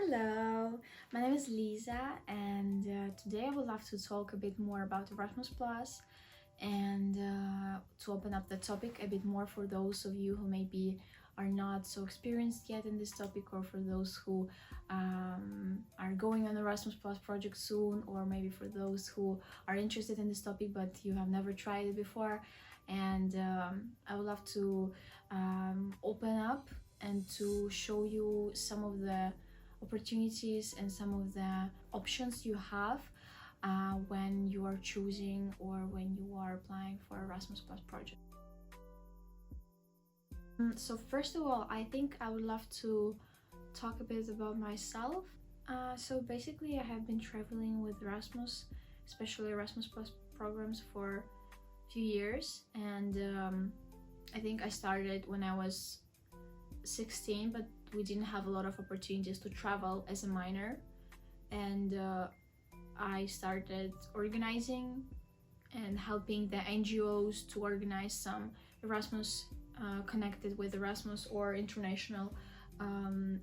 Hello, my name is Lisa, and today I would love to talk a bit more about Erasmus Plus and to open up the topic a bit more for those of you who maybe are not so experienced yet in this topic, or for those who are going on Erasmus Plus project soon, or maybe for those who are interested in this topic but you have never tried it before. And I would love to open up and to show you some of the opportunities and some of the options you have when you are choosing or when you are applying for Erasmus Plus project. So first of all, I think I would love to talk a bit about myself. So basically I have been traveling with Erasmus, especially Erasmus Plus programs, for a few years, and I think I started when I was 16, but we didn't have a lot of opportunities to travel as a minor, and I started organizing and helping the NGOs to organize some Erasmus connected with Erasmus or international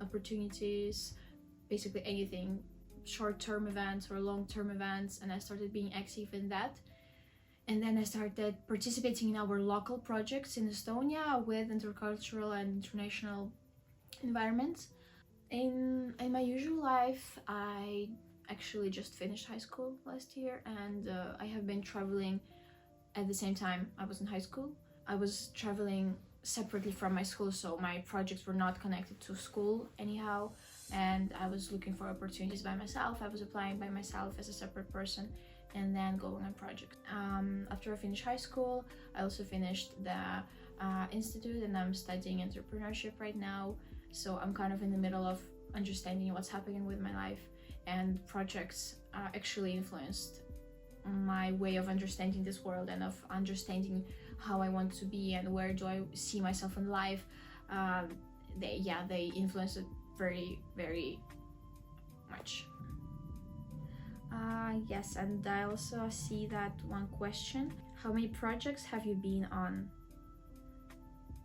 opportunities, basically anything, short-term events or long-term events, and I started being active in that. And then I started participating in our local projects in Estonia with intercultural and international environments. In my usual life, I actually just finished high school last year, and I have been traveling at the same time I was in high school. I was traveling separately from my school, so my projects were not connected to school anyhow, and I was looking for opportunities by myself. I was applying by myself as a separate person and then going on projects. After I finished high school, I also finished the institute, and I'm studying entrepreneurship right now. So I'm kind of in the middle of understanding what's happening with my life, and projects actually influenced my way of understanding this world and of understanding how I want to be and where do I see myself in life. They influenced it very, very much. Yes, and I also see that one question: how many projects have you been on?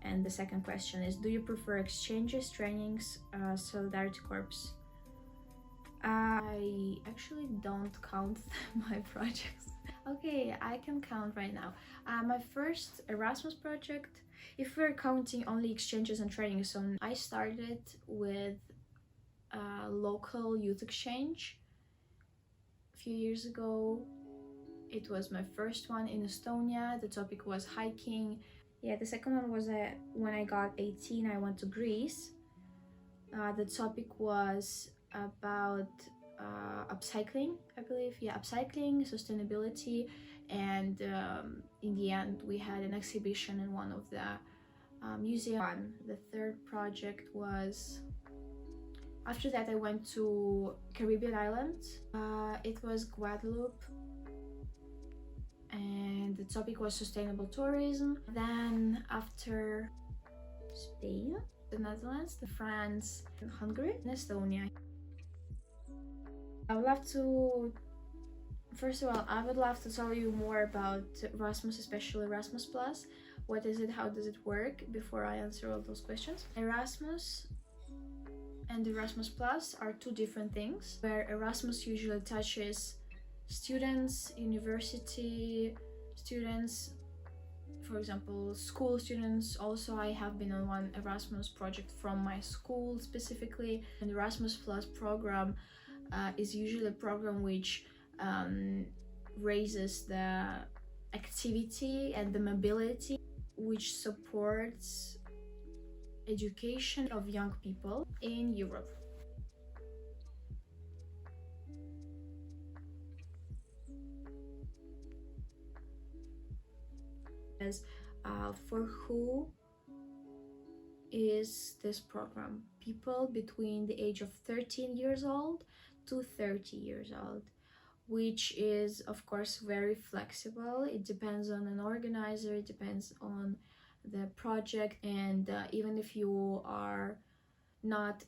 And the second question is: do you prefer exchanges, trainings, solidarity corps? I actually don't count my projects. Okay, I can count right now. My first Erasmus project, if we're counting only exchanges and trainings, so I started with a local youth exchange a few years ago. It was my first one in Estonia. The topic was hiking. Yeah, the second one was when I got 18, I went to Greece. The topic was about upcycling, I believe. Yeah, upcycling, sustainability, and in the end we had an exhibition in one of the museums. The third project was, after that I went to Caribbean islands. It was Guadeloupe, and the topic was sustainable tourism. Then after Spain, the Netherlands, France, Hungary, and Estonia. I would love to, first of all, I would love to tell you more about Erasmus, especially Erasmus Plus. What is it? How does it work? Before I answer all those questions. Erasmus and Erasmus Plus are two different things, where Erasmus usually touches students, university students, for example, school students. Also, I have been on one Erasmus project from my school specifically. And Erasmus Plus program is usually a program which raises the activity and the mobility, which supports education of young people in Europe. As for who is this program? People between the age of 13 years old to 30 years old, which is of course very flexible. It depends on an organizer, it depends on the project, and even if you are not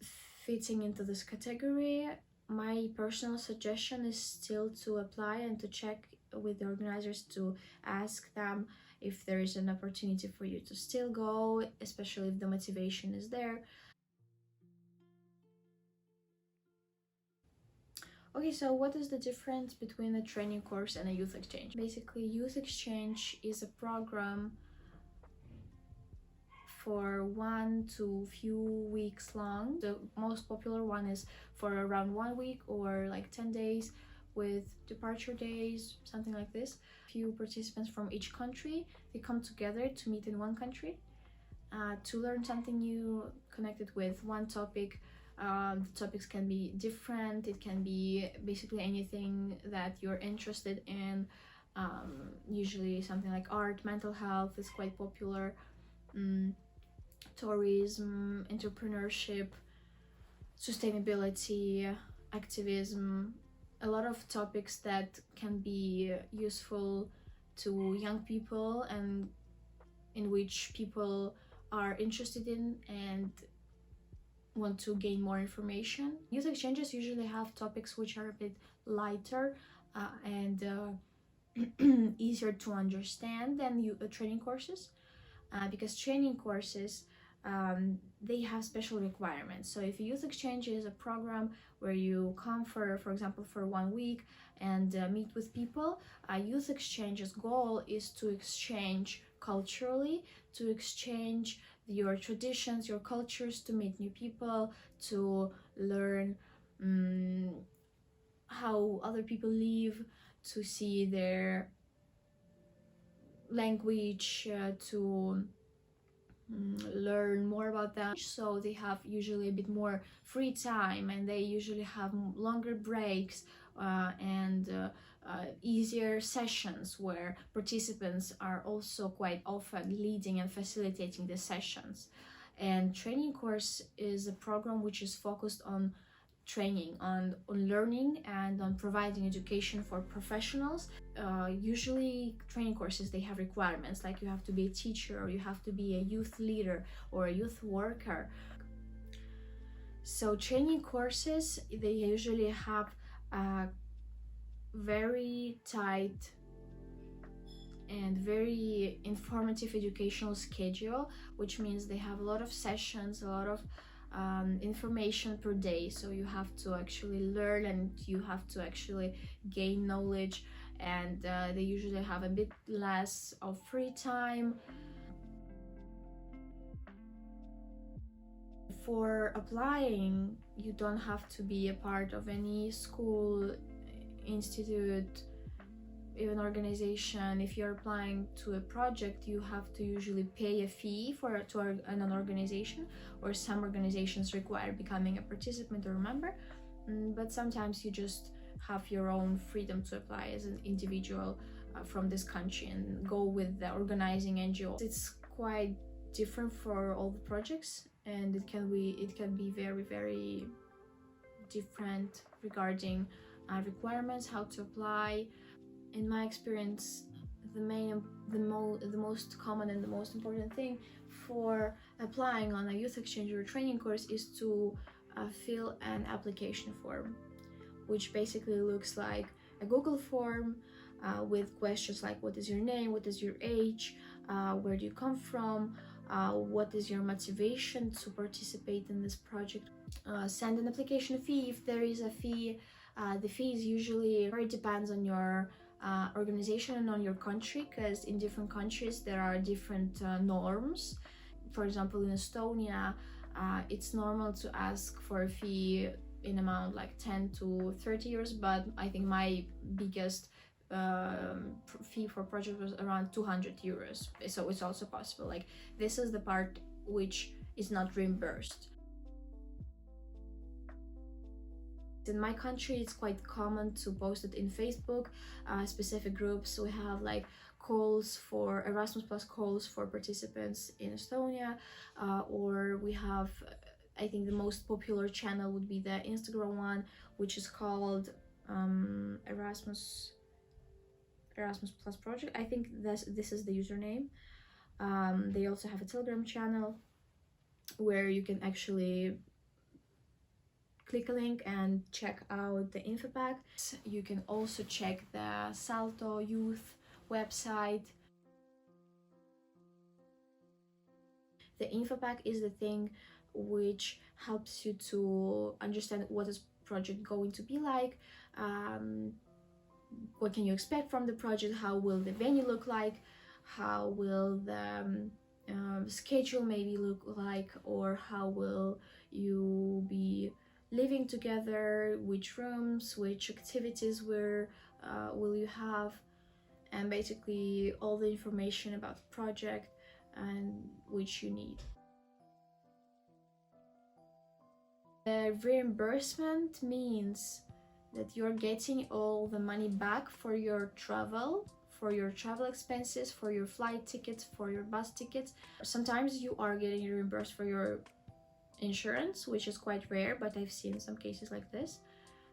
fitting into this category, my personal suggestion is still to apply and to check with the organizers, to ask them if there is an opportunity for you to still go, especially if the motivation is there. Okay, so what is the difference between a training course and a youth exchange? Basically, youth exchange is a program for 1 to few weeks long. The most popular one is for around 1 week or like 10 days with departure days, something like this. Few participants from each country, they come together to meet in one country to learn something new connected with one topic. The topics can be different, it can be basically anything that you're interested in. Usually something like art, mental health is quite popular, tourism, entrepreneurship, sustainability, activism, a lot of topics that can be useful to young people and in which people are interested in and want to gain more information. Youth exchanges usually have topics which are a bit lighter and easier to understand than training courses, because training courses they have special requirements. So if a youth exchange is a program where you come for example for 1 week and meet with people, a youth exchange's goal is to exchange culturally, to exchange your traditions, your cultures, to meet new people, to learn how other people live, to see their language, to learn more about them. So they have usually a bit more free time and they usually have longer breaks and easier sessions where participants are also quite often leading and facilitating the sessions. And training course is a program which is focused on training, on learning and on providing education for professionals. Usually training courses, they have requirements like you have to be a teacher or you have to be a youth leader or a youth worker. So training courses, they usually have a very tight and very informative educational schedule, which means they have a lot of sessions, a lot of information per day. So you have to actually learn and you have to actually gain knowledge, and they usually have a bit less of free time. For applying, you don't have to be a part of any school, institute, even organization. If you're applying to a project, you have to usually pay a fee to an organization, or some organizations require becoming a participant or a member, but sometimes you just have your own freedom to apply as an individual from this country and go with the organizing NGO. It's quite different for all the projects, and it can be very, very different regarding requirements, how to apply. In my experience, the most common and the most important thing for applying on a youth exchange or training course is to fill an application form, which basically looks like a Google form with questions like what is your name, what is your age, where do you come from, what is your motivation to participate in this project. Send an application fee if there is a fee. The fee is usually very depends on your organization and on your country, because in different countries there are different norms. For example, in Estonia, it's normal to ask for a fee in amount like 10 to 30 euros, but I think my biggest fee for project was around 200 euros. So it's also possible. Like, this is the part which is not reimbursed. In my country, it's quite common to post it in Facebook, specific groups. We have like calls for Erasmus plus calls for participants in Estonia, or we have, I think the most popular channel would be the Instagram one, which is called Erasmus plus project. I think this is the username. They also have a Telegram channel where you can actually click a link and check out the info pack. You can also check the Salto Youth website. The info pack is the thing which helps you to understand what is project going to be like, what can you expect from the project, how will the venue look like, how will the schedule maybe look like, or how will you be living together, which rooms, which activities will you have, and basically all the information about the project and which you need. The reimbursement means that you're getting all the money back for your travel expenses, for your flight tickets, for your bus tickets. Sometimes you are getting reimbursed for your insurance, which is quite rare, but I've seen some cases like this.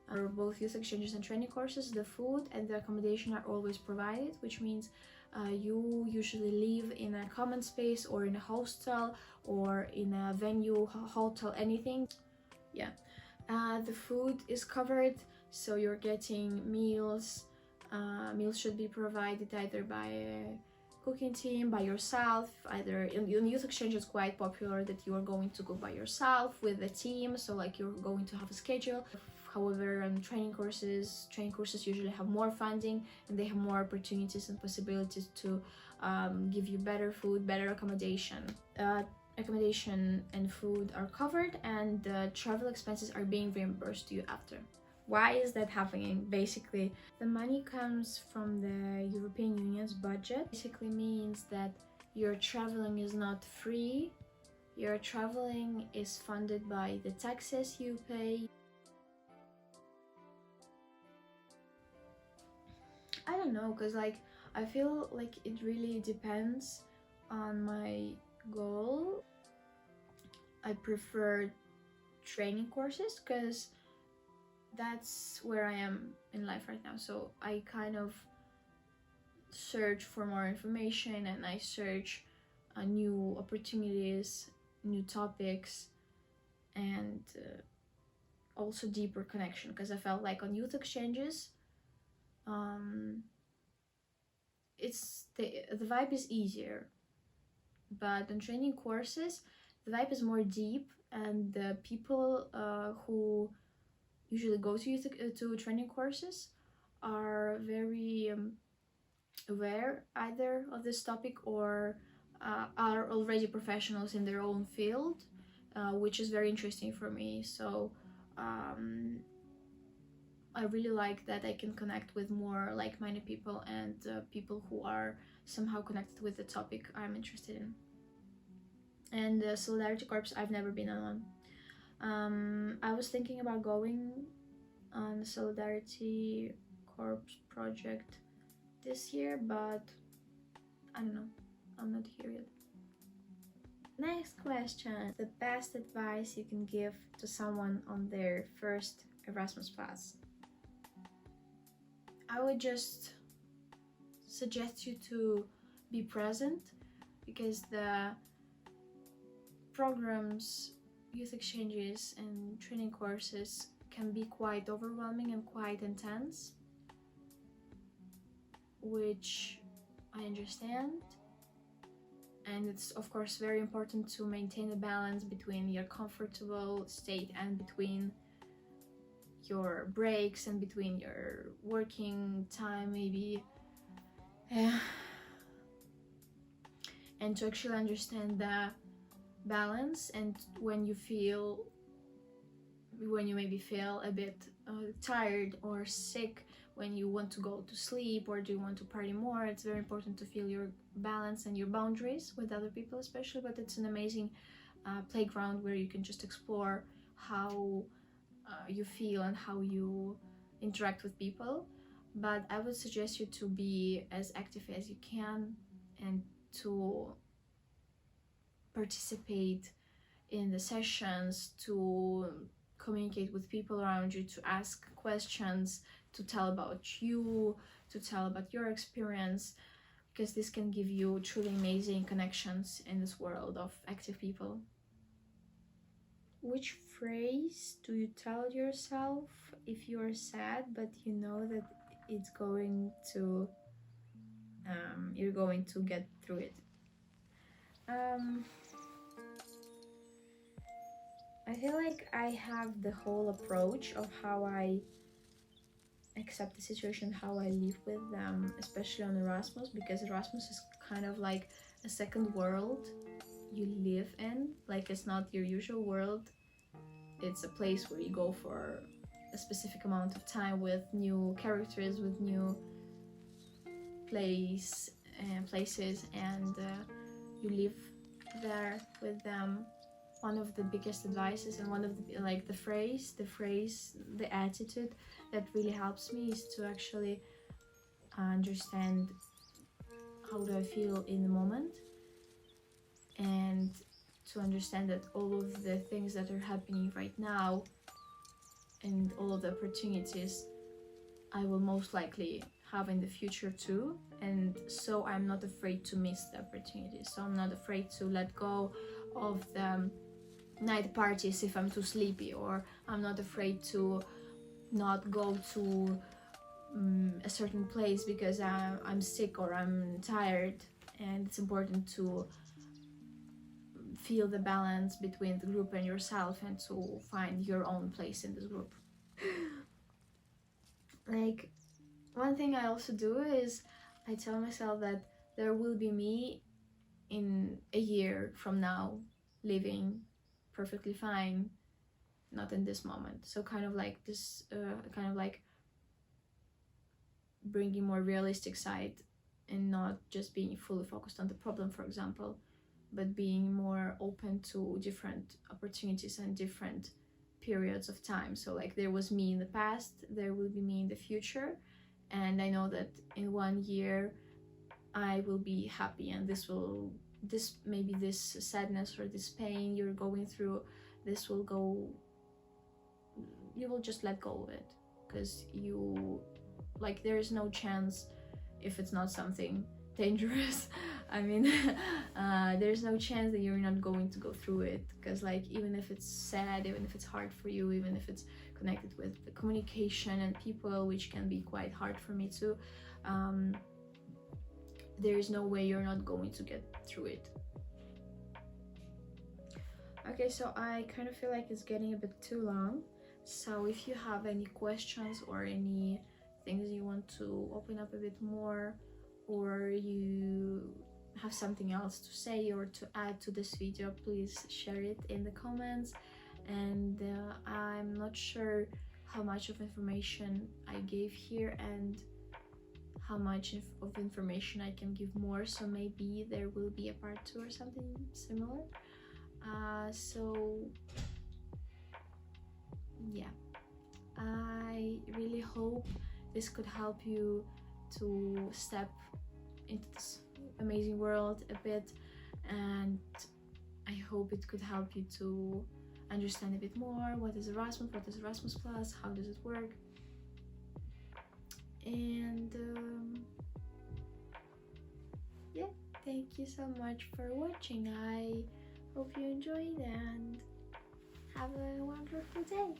For both youth exchanges and training courses, the food and the accommodation are always provided, which means you usually live in a common space or in a hostel or in a venue, hotel, anything. Yeah, the food is covered, so you're getting meals. Meals should be provided either by a cooking team, by yourself. Either in youth exchange, it's quite popular that you are going to go by yourself with a team, so like you're going to have a schedule. However, on training courses usually have more funding and they have more opportunities and possibilities to give you better food, better accommodation. Accommodation and food are covered, and the travel expenses are being reimbursed to you after. Why is that happening? Basically, the money comes from the European Union's budget. Basically means that your traveling is not free. Your traveling is funded by the taxes you pay. I don't know, because like I feel like it really depends on my goal. I prefer training courses because that's where I am in life right now. So I kind of search for more information and I search new opportunities, new topics, and also deeper connection, because I felt like on youth exchanges it's the vibe is easier, but on training courses the vibe is more deep, and the people who usually go to training courses are very aware either of this topic or are already professionals in their own field, which is very interesting for me. So I really like that I can connect with more like-minded people and people who are somehow connected with the topic I'm interested in. And Solidarity Corps, I've never been on. I was thinking about going on the Solidarity Corps project this year, but I don't know, I'm not here yet. Next question. The best advice you can give to someone on their first Erasmus pass? I would just suggest you to be present, because the programs, youth exchanges and training courses can be quite overwhelming and quite intense, which I understand. And it's of course very important to maintain a balance between your comfortable state and between your breaks and between your working time maybe, and to actually understand the balance. And when you maybe feel a bit tired or sick, when you want to go to sleep or do you want to party more, it's very important to feel your balance and your boundaries with other people especially. But it's an amazing playground where you can just explore how you feel and how you interact with people. But I would suggest you to be as active as you can and to participate in the sessions, to communicate with people around you, to ask questions, to tell about you, to tell about your experience, because this can give you truly amazing connections in this world of active people. Which phrase do you tell yourself if you are sad but you know that it's going to you're going to get through it? I I feel like I have the whole approach of how I accept the situation, how I live with them, especially on Erasmus, because Erasmus is kind of like a second world you live in. Like, it's not your usual world. It's a place where you go for a specific amount of time with new characters, with new places, and you live there with them. One of the biggest advices and one of the like the attitude that really helps me is to actually understand how do I feel in the moment, and to understand that all of the things that are happening right now and all of the opportunities I will most likely have in the future too, and so I'm not afraid to miss the opportunities. So I'm not afraid to let go of the night parties if I'm too sleepy, or I'm not afraid to not go to a certain place because I'm sick or I'm tired. And it's important to feel the balance between the group and yourself, and to find your own place in this group. Like, one thing I also do is I tell myself that there will be me in a year from now living perfectly fine, not in this moment. So kind of like this kind of like bringing more realistic side, and not just being fully focused on the problem, for example, but being more open to different opportunities and different periods of time. So like, there was me in the past, there will be me in the future, and I know that in 1 year I will be happy, and this maybe this sadness or this pain you're going through, this will go, you will just let go of it, because like, there is no chance, if it's not something dangerous, I mean, there's no chance that you're not going to go through it, because like, even if it's sad, even if it's hard for you, even if it's connected with the communication and people, which can be quite hard for me too, there is no way you're not going to get through it. Okay, so I kind of feel like it's getting a bit too long, so if you have any questions or any things you want to open up a bit more, or you have something else to say or to add to this video, please share it in the comments. And I'm not sure how much of information I gave here and how much of information I can give more, so maybe there will be a part 2 or something similar. So yeah, I really hope this could help you to step into this amazing world a bit, and I hope it could help you to understand a bit more what is Erasmus, what is Erasmus Plus, how does it work. And yeah, thank you so much for watching. I hope you enjoyed and have a wonderful day.